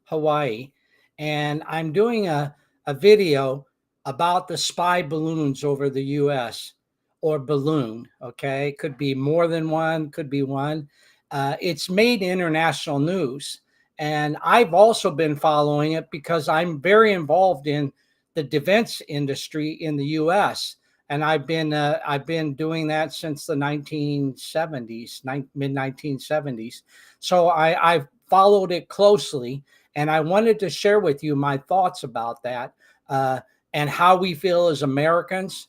Hawaii, and I'm doing a video about the spy balloons over the US or balloon. Okay. Could be more than one, could be one. It's made international news. And I've also been following it because I'm very involved in the defense industry in the US. And I've been doing that since the 1970s, mid 1970s. So I've followed it closely, and I wanted to share with you my thoughts about that, uh, and how we feel as Americans.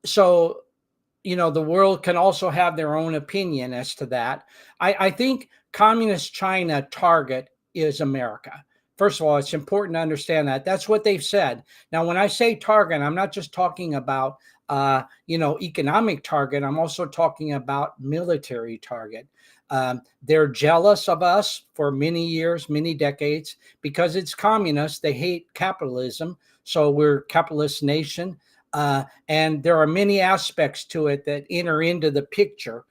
So, the world can also have their own opinion as to that. I think communist China target is America. First of all, it's important to understand that. That's what they've said. Now, when I say target, I'm not just talking about economic target. I'm also talking about military target. They're jealous of us for many years, many decades, because it's communist. They hate capitalism. So we're a capitalist nation. And there are many aspects to it that enter into the picture.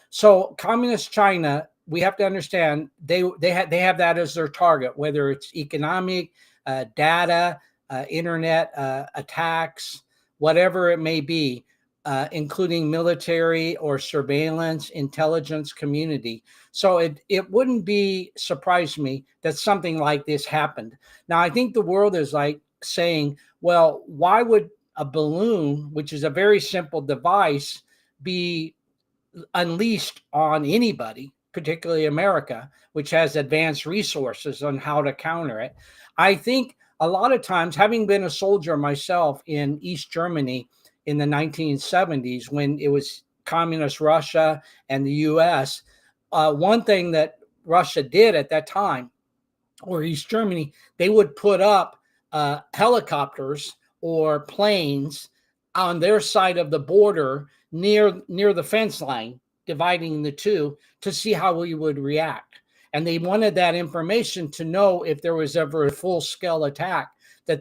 So communist China, we have to understand they have that as their target, whether it's economic, data, internet attacks, whatever it may be, including military or surveillance, intelligence community. So it wouldn't be surprise me that something like this happened. Now I think the world is like saying, well, why would a balloon, which is a very simple device, be unleashed on anybody, particularly America, which has advanced resources on how to counter it? I think a lot of times, having been a soldier myself in East Germany in the 1970s, when it was communist Russia and the US, one thing that Russia did at that time, or East Germany, they would put up helicopters or planes on their side of the border near the fence line, dividing the two, to see how we would react. And they wanted that information to know if there was ever a full scale attack, that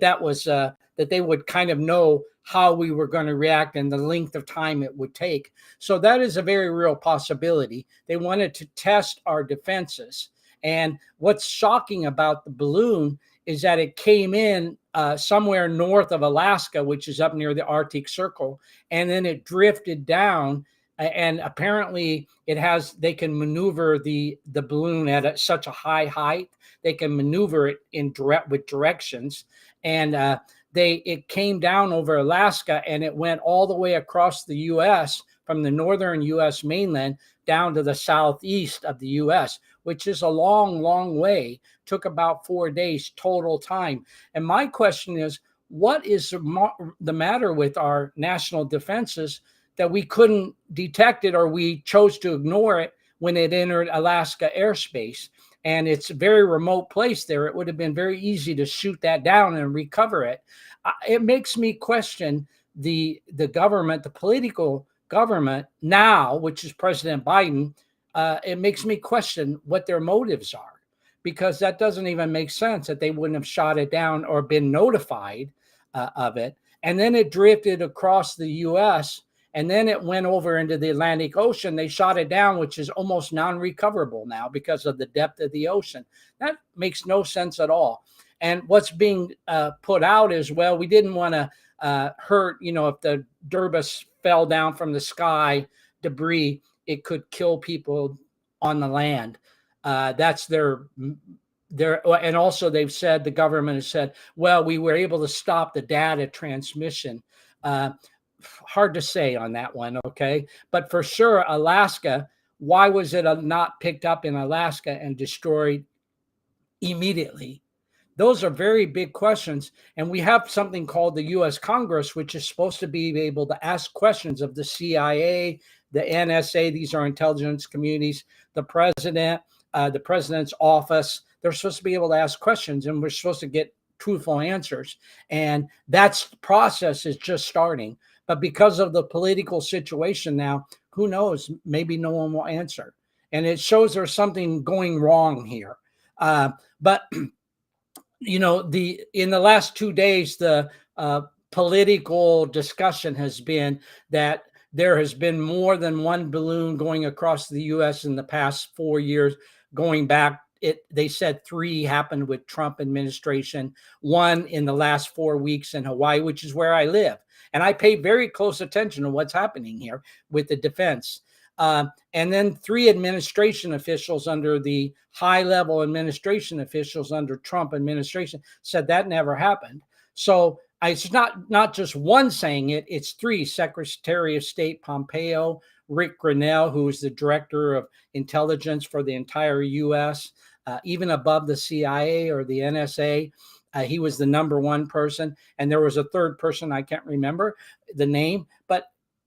they would kind of know how we were going to react and the length of time it would take. So that is a very real possibility. They wanted to test our defenses. And what's shocking about the balloon is that it came in somewhere north of Alaska, which is up near the Arctic Circle, and then it drifted down. And apparently, they can maneuver the balloon at such a high height. They can maneuver it with directions, and it came down over Alaska, and it went all the way across the U.S. from the northern U.S. mainland down to the southeast of the U.S., which is a long, long way. Took about 4 days total time. And my question is, what is the matter with our national defenses that we couldn't detect it, or we chose to ignore it when it entered Alaska airspace? And it's a very remote place there. It would have been very easy to shoot that down and recover it. It makes me question the government, the political government now, which is President Biden. It makes me question what their motives are, because that doesn't even make sense that they wouldn't have shot it down or been notified of it. And then it drifted across the U.S., and then it went over into the Atlantic Ocean. They shot it down, which is almost non-recoverable now because of the depth of the ocean. That makes no sense at all. And what's being put out is, well, we didn't want to hurt, if the Durbus fell down from the sky, debris, it could kill people on the land. That's and also they've said, the government has said, well, we were able to stop the data transmission. Hard to say on that one, okay? But for sure, Alaska, why was it not picked up in Alaska and destroyed immediately? Those are very big questions. And we have something called the U.S. Congress, which is supposed to be able to ask questions of the CIA, the NSA, these are intelligence communities, the president's office. They're supposed to be able to ask questions, and we're supposed to get truthful answers. And that process is just starting. But because of the political situation now, who knows? Maybe no one will answer. And it shows there's something going wrong here. But in the last 2 days, the political discussion has been that there has been more than one balloon going across the U.S. in the past 4 years, going back they said 3 happened with Trump administration, 1 in the last 4 weeks in Hawaii, which is where I live. And I pay very close attention to what's happening here with the defense. And then 3 administration officials under the high-level administration officials under Trump administration said that never happened. So it's not just one saying it, it's 3: Secretary of State Pompeo, Rick Grenell, who is the director of intelligence for the entire U.S., even above the CIA or the NSA. He was the #1 person. And there was a 3rd person, I can't remember the name, but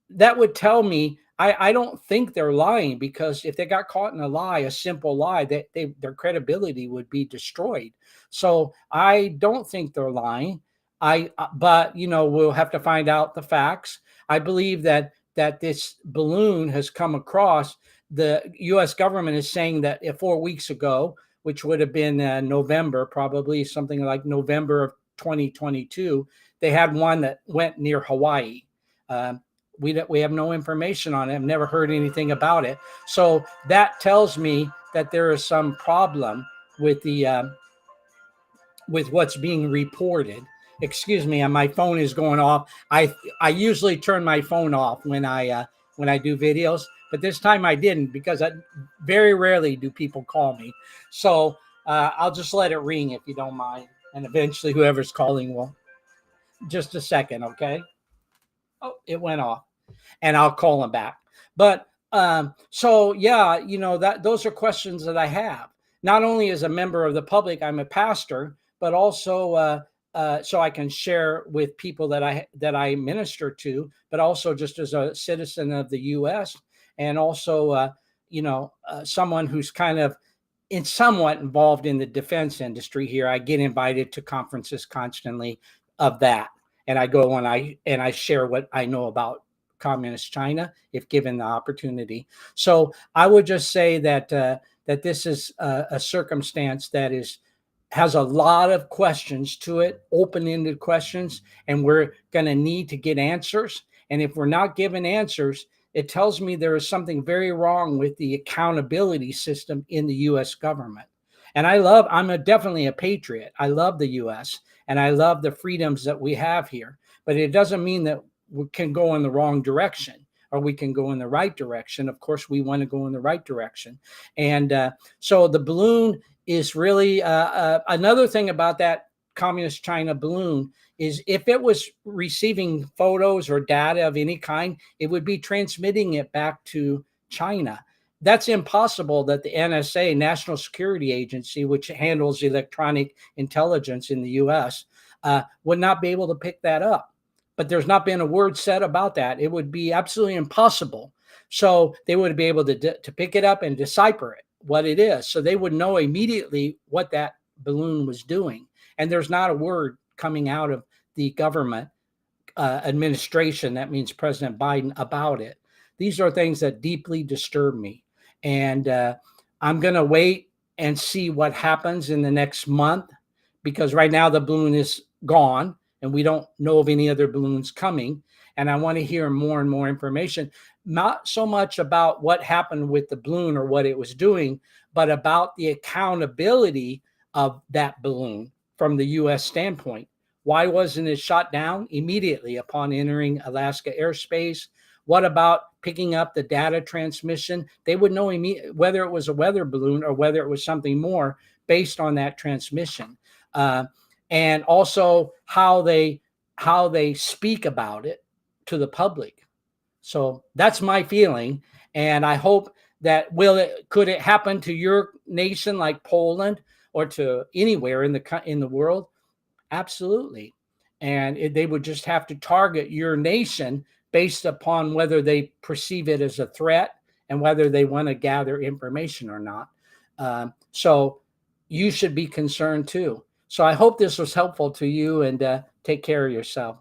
that would tell me, I don't think they're lying, because if they got caught in a lie, a simple lie, their credibility would be destroyed. So I don't think they're lying. But we'll have to find out the facts. I believe that this balloon has come across. The U.S. government is saying that 4 weeks ago, which would have been November, probably something like November of 2022, they had one that went near Hawaii. We have no information on it. I've never heard anything about it. So that tells me that there is some problem with with what's being reported. Excuse me, my phone is going off. I usually turn my phone off when I do videos, but this time I didn't, because very rarely do people call me. So I'll just let it ring if you don't mind, and eventually whoever's calling will. Just a second, okay? Oh, it went off, and I'll call them back. But so yeah, those are questions that I have. Not only as a member of the public, I'm a pastor, but also so I can share with people that I minister to, but also just as a citizen of the U.S. and also someone who's kind of somewhat involved in the defense industry here. I get invited to conferences constantly of that, and I go and I share what I know about communist China if given the opportunity. So I would just say that that this is a circumstance that has a lot of questions to it, open-ended questions, and we're going to need to get answers. And if we're not given answers, it tells me there is something very wrong with the accountability system in the U.S. government. And I'm definitely a patriot. I love the U.S. and I love the freedoms that we have here. But it doesn't mean that we can go in the wrong direction or we can go in the right direction. Of course, we want to go in the right direction. And so the balloon is really another thing about that communist China balloon is if it was receiving photos or data of any kind, it would be transmitting it back to China. That's impossible that the NSA, National Security Agency, which handles electronic intelligence in the U.S., would not be able to pick that up. But there's not been a word said about that. It would be absolutely impossible. So they would be able to pick it up and decipher it, what it is. So they would know immediately what that balloon was doing. And there's not a word coming out of the government administration, that means President Biden, about it. These are things that deeply disturb me. And I'm going to wait and see what happens in the next month, because right now the balloon is gone and we don't know of any other balloons coming. And I want to hear more and more information, not so much about what happened with the balloon or what it was doing, but about the accountability of that balloon from the U.S. standpoint. Why wasn't it shot down immediately upon entering Alaska airspace? What about picking up the data transmission? They would know whether it was a weather balloon or whether it was something more based on that transmission. And also how they speak about it to the public. So that's my feeling. And I hope that could it happen to your nation like Poland or to anywhere in the world? Absolutely. And they would just have to target your nation based upon whether they perceive it as a threat and whether they want to gather information or not. So you should be concerned too. So I hope this was helpful to you, and take care of yourself.